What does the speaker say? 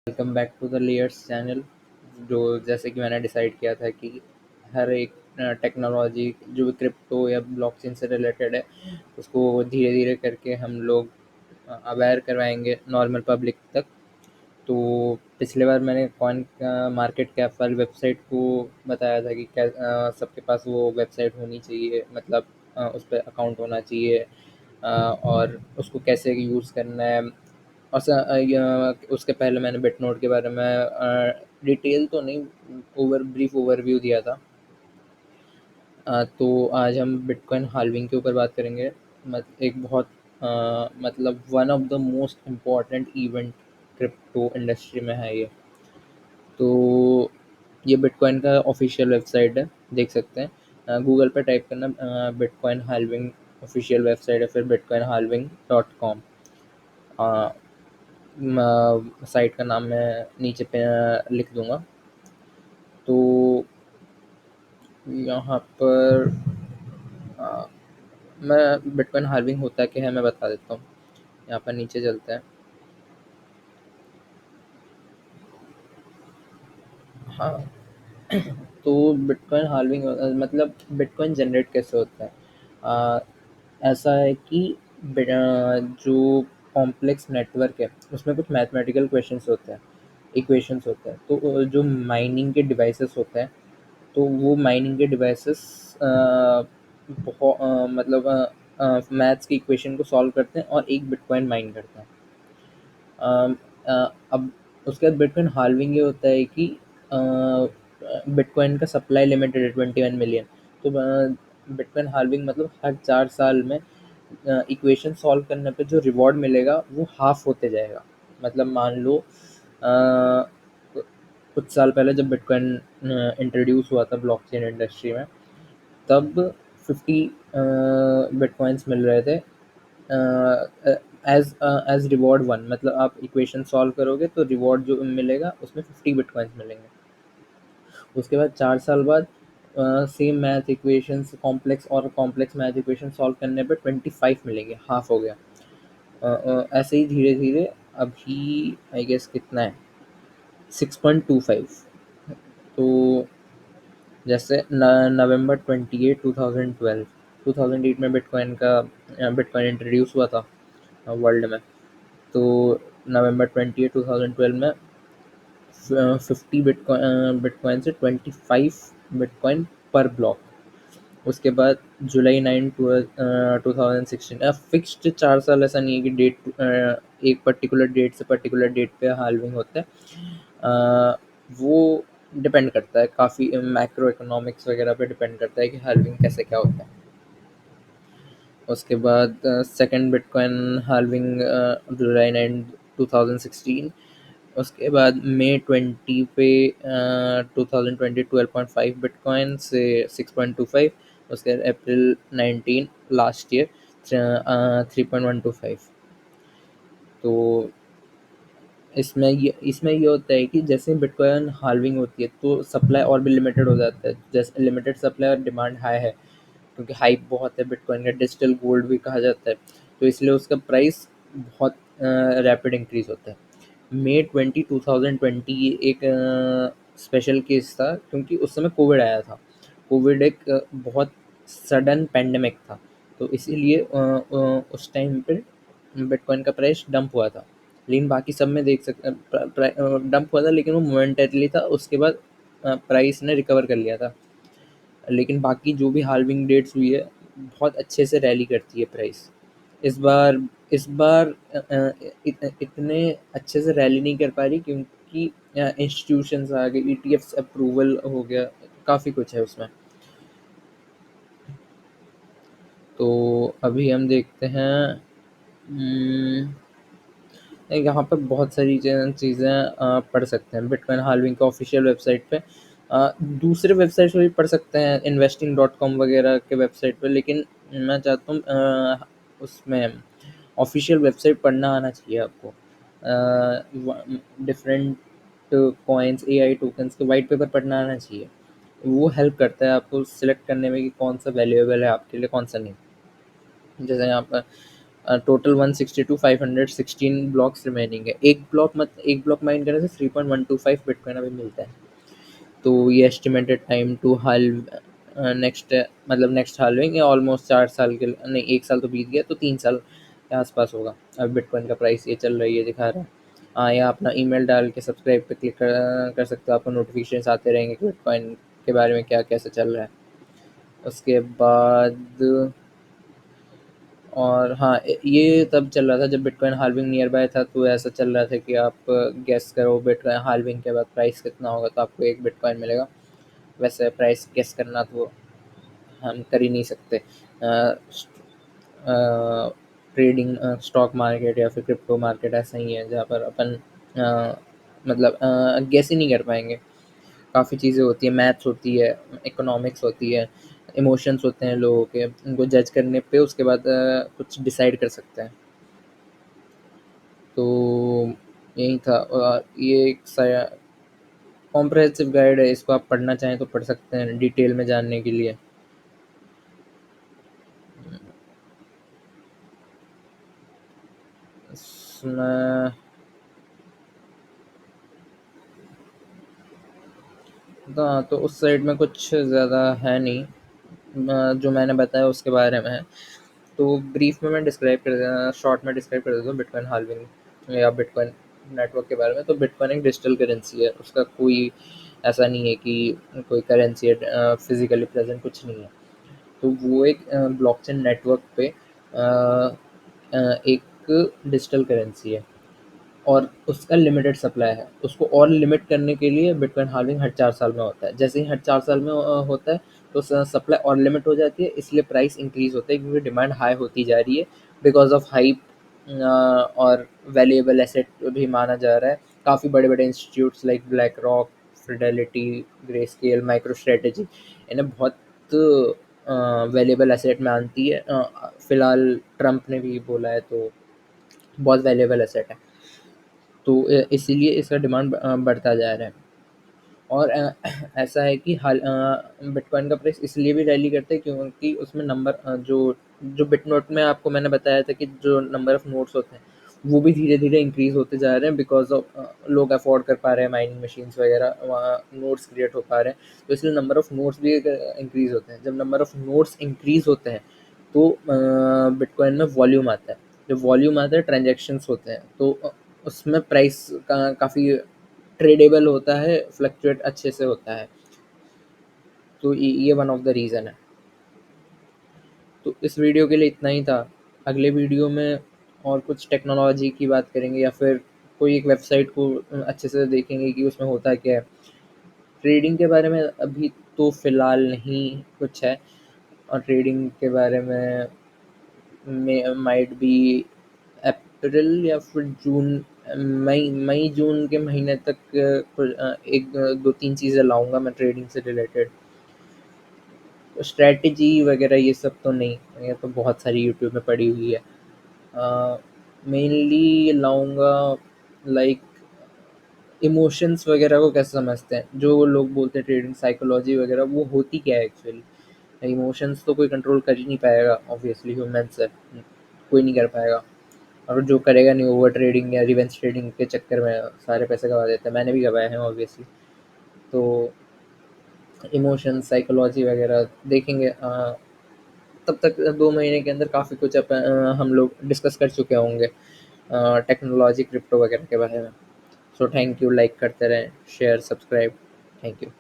Welcome back to the layers channel. जो जैसे कि मैंने डिसाइड किया था कि हर एक टेक्नोलॉजी जो भी क्रिप्टो या ब्लॉकचेन से रिलेटेड है उसको धीरे धीरे करके हम लोग अवेयर करवाएंगे नॉर्मल पब्लिक तक। तो पिछले बार मैंने कॉइन मार्केट कैप वाली वेबसाइट को बताया था कि सबके पास वो वेबसाइट होनी चाहिए, मतलब उस पर अकाउंट होना चाहिए, और उसको कैसे यूज़ करना है। और उसके पहले मैंने बिटनोट के बारे में डिटेल तो नहीं, ब्रीफ ओवरव्यू दिया था। तो आज हम बिटकॉइन हाल्विंग के ऊपर बात करेंगे। एक बहुत मतलब one of the most important event crypto industry में है ये। तो ये बिटकॉइन का ऑफिशियल वेबसाइट है, देख सकते हैं। गूगल पे टाइप करना बिटकॉइन हाल्विंग ऑफिशियल वेबसाइट है, फिर बिटकॉइन हाल्विंग .com। साइट का नाम मैं नीचे पे लिख दूंगा। तो यहाँ पर अ, मैं बिटकॉइन हार्विंग होता क्या है मैं बता देता हूँ। यहाँ पर नीचे चलते हैं। हाँ, तो बिटकॉइन हार्विंग मतलब बिटकॉइन जनरेट कैसे होता है। अ, ऐसा है कि जो कॉम्प्लेक्स नेटवर्क है उसमें कुछ मैथमेटिकल क्वेश्चंस होते हैं, इक्वेशंस होते हैं। तो जो माइनिंग के डिवाइसेस होते हैं, तो वो माइनिंग के डिवाइसेस बहुत मतलब मैथ्स की इक्वेशन को सॉल्व करते हैं और एक बिटकॉइन माइन करते हैं। अब उसके बाद बिटकॉइन हाल्विंग ये होता है कि बिटकॉइन का सप्लाई लिमिटेड है 21 मिलियन। तो बिटकॉइन हाल्विंग मतलब हर 4 साल में इक्वेशन सॉल्व करने पे जो रिवॉर्ड मिलेगा वो हाफ होते जाएगा। मतलब मान लो कुछ साल पहले जब बिटकॉइन इंट्रोड्यूस हुआ था ब्लॉकचेन इंडस्ट्री में, तब 50 बिटकॉइंस मिल रहे थे एज रिवॉर्ड वन। मतलब आप इक्वेशन सॉल्व करोगे तो रिवॉर्ड जो मिलेगा उसमें 50 बिटकॉइंस मिलेंगे। उसके बाद 4 साल बाद same math equations complex math equation solve करने पे 25 मिलेंगे, हाफ हो गया। ऐसे ही धीरे धीरे अभी आई गेस कितना है, 6.25। तो जैसे नवंबर 28 2012 2008 में बिटकॉइन इंट्रोड्यूस हुआ था वर्ल्ड में। तो नवंबर 28 2012 में 50 बिटकॉइन से 25 बिटकॉइन पर ब्लॉक। उसके बाद जुलाई 9 2016 फिक्स्ड 4 साल, ऐसा नहीं है कि एक पर्टिकुलर डेट से पर्टिकुलर डेट पे हाल्विंग होता है। वो डिपेंड करता है, काफ़ी मैक्रो इकोनॉमिक्स वगैरह पे डिपेंड करता है कि हाल्विंग कैसे क्या होता है। उसके बाद सेकंड बिटकॉइन हाल्विंग जुलाई 9 2016। उसके बाद मई 20 पे 2020 12.5 बिटकॉइन से 6.25। उसके बाद अप्रैल 19 लास्ट ईयर 3.125। तो इसमें ये होता है कि जैसे बिटकॉइन हाल्विंग होती है तो सप्लाई और भी लिमिटेड हो जाता है। जैसे लिमिटेड सप्लाई और डिमांड हाई है, क्योंकि हाइप बहुत है बिटकॉइन का, डिजिटल गोल्ड भी कहा जाता है, तो इसलिए उसका प्राइस बहुत रैपिड इंक्रीज होता है। मई 2020 एक स्पेशल केस था, क्योंकि उस समय कोविड आया था। कोविड एक बहुत सडन पैंडेमिक था, तो इसीलिए उस टाइम पे बिटकॉइन का प्राइस डंप हुआ था। लेकिन बाकी सब में देख सकते डंप हुआ था, लेकिन वो मोमेंटरीली था। उसके बाद प्राइस ने रिकवर कर लिया था। लेकिन बाकी जो भी हाल्विंग डेट्स हुई है, बहुत अच्छे से रैली करती है प्राइस। इस बार इस बार इतने अच्छे से रैली नहीं कर पा रही, क्योंकि इंस्टीट्यूशंस आ गए, ईटीएफ्स अप्रूवल हो गया, काफ़ी कुछ है उसमें। तो अभी हम देखते हैं। हम्म, यहाँ पे बहुत सारी चीज़ें पढ़ सकते हैं बिटकॉइन हाल्विंग के ऑफिशियल वेबसाइट पे। दूसरे वेबसाइट पे भी पढ़ सकते हैं, investing.com वगैरह के वेबसाइट पे, लेकिन मैं चाहता हूँ उसमें ऑफिशियल वेबसाइट पढ़ना आना चाहिए आपको। डिफरेंट कॉइन्स, एआई टोकन्स के वाइट पेपर पढ़ना आना चाहिए। वो हेल्प करता है आपको सिलेक्ट करने में कि कौन सा वैल्यूएबल है आपके लिए, कौन सा नहीं। जैसे यहाँ पर टोटल 160 टू 516 ब्लॉक्स रिमेनिंग है। एक ब्लॉक माइन करने से 3.125 बिटकॉइन अभी मिलता है। तो ये एस्टिमेटेड टाइम टू हाल्व नेक्स्ट, मतलब नेक्स्ट हाल्विंग या ऑलमोस्ट 4 साल के नहीं, 1 साल तो बीत गया, तो 3 साल के आसपास होगा। अब बिटकॉइन का प्राइस ये चल रही है, दिखा रहा है। हाँ, या अपना ईमेल डाल के सब्सक्राइब पे क्लिक कर सकते हो, आपको नोटिफिकेशन आते रहेंगे कि बिटकॉइन के बारे में क्या कैसे चल रहा है। उसके बाद और हाँ, ये तब चल रहा था जब बिटकॉइन हाल्विंग नियर बाय था, तो ऐसा चल रहा था कि आप गेस करो बिटकॉइन हाल्विंग के बाद प्राइस कितना होगा, तो आपको एक बिटकॉइन मिलेगा। वैसे प्राइस गेस करना तो हम कर ही नहीं सकते। ट्रेडिंग स्टॉक मार्केट या फिर क्रिप्टो मार्केट ऐसा ही है जहाँ पर अपन मतलब गेस ही नहीं कर पाएंगे। काफ़ी चीज़ें होती है, मैथ्स होती है, इकोनॉमिक्स होती है, इमोशंस होते हैं लोगों के, उनको जज करने पे उसके बाद कुछ डिसाइड कर सकते हैं। तो यही था। ये एक कॉम्प्रहेंसिव गाइड है, इसको आप पढ़ना चाहें तो पढ़ सकते हैं डिटेल में जानने के लिए। इसमें हाँ, तो उस साइड में कुछ ज़्यादा है नहीं। जो मैंने बताया उसके बारे में है। तो ब्रीफ में मैं डिस्क्राइब कर शॉर्ट में डिस्क्राइब कर देता हूँ बिटकॉइन हाल्विंग या बिटकॉइन नेटवर्क के बारे में। तो बिटकॉइन एक डिजिटल करेंसी है, उसका कोई ऐसा नहीं है कि कोई करेंसी है फिजिकली प्रेजेंट, कुछ नहीं है। तो वो एक ब्लॉकचेन नेटवर्क पे एक डिजिटल करेंसी है और उसका लिमिटेड सप्लाई है। उसको और लिमिट करने के लिए बिटकॉइन हाल्विंग हर 4 साल में होता है। जैसे ही हर 4 साल में होता है, तो सप्लाई और लिमिट हो जाती है, इसलिए प्राइस इंक्रीज होता है क्योंकि डिमांड हाई होती जा रही है बिकॉज ऑफ हाइप। और वैल्यूएबल एसेट भी माना जा रहा है। काफ़ी बड़े बड़े institutes like black rock, Fidelity, grey scale, micro strategy इन्हें बहुत वैल्यूएबल एसेट मानती है। फिलहाल ट्रम्प ने भी बोला है, तो बहुत वैल्यूएबल एसेट है। तो इसीलिए इसका डिमांड बढ़ता जा रहा है। और ऐसा है कि बिटकॉइन का प्राइस इसलिए भी रैली करता है क्योंकि उसमें जो जो बिटनोट में आपको मैंने बताया था कि जो नंबर ऑफ नोट्स होते हैं, वो भी धीरे धीरे इंक्रीज होते जा रहे हैं बिकॉज ऑफ लोग अफोर्ड कर पा रहे हैं माइनिंग मशीन्स वगैरह, वहाँ नोट्स क्रिएट हो पा रहे हैं, तो इसलिए नंबर ऑफ नोट्स भी इंक्रीज होते हैं। जब नंबर ऑफ नोट्स इंक्रीज होते हैं, तो बिटकॉइन में वॉल्यूम आता है। जब वॉल्यूम आता है, ट्रांजेक्शन्स होते हैं, तो उसमें प्राइस काफ़ी ट्रेडेबल होता है, फ्लक्चुएट अच्छे से होता है। तो ये वन ऑफ द रीज़न है। तो इस वीडियो के लिए इतना ही था। अगले वीडियो में और कुछ टेक्नोलॉजी की बात करेंगे या फिर कोई एक वेबसाइट को अच्छे से देखेंगे कि उसमें होता क्या है। ट्रेडिंग के बारे में अभी तो फ़िलहाल नहीं कुछ है, और ट्रेडिंग के बारे में माइट बी अप्रैल या फिर जून, मई मई जून के महीने तक एक दो तीन चीज़ें लाऊंगा मैं ट्रेडिंग से रिलेटेड। स्ट्रैटेजी वगैरह ये सब तो नहीं, ये तो बहुत सारी यूट्यूब में पड़ी हुई है। मेनली लाऊंगा लाइक इमोशंस वगैरह को कैसे समझते हैं। जो लोग बोलते हैं ट्रेडिंग साइकोलॉजी वगैरह, वो होती क्या है एक्चुअली। इमोशंस तो कोई कंट्रोल कर ही नहीं पाएगा ऑब्वियसली, ह्यूमन से कोई नहीं कर पाएगा। और जो करेगा नहीं, ओवर ट्रेडिंग या रिवेंज ट्रेडिंग के चक्कर में सारे पैसे गवा देता है। मैंने भी गवाए हैं ऑब्वियसली। तो इमोशन साइकोलॉजी वगैरह देखेंगे। तब तक 2 महीने के अंदर काफ़ी कुछ हम लोग डिस्कस कर चुके होंगे टेक्नोलॉजी क्रिप्टो वगैरह के बारे में। सो थैंक यू, लाइक करते रहें, शेयर, सब्सक्राइब। Thank you.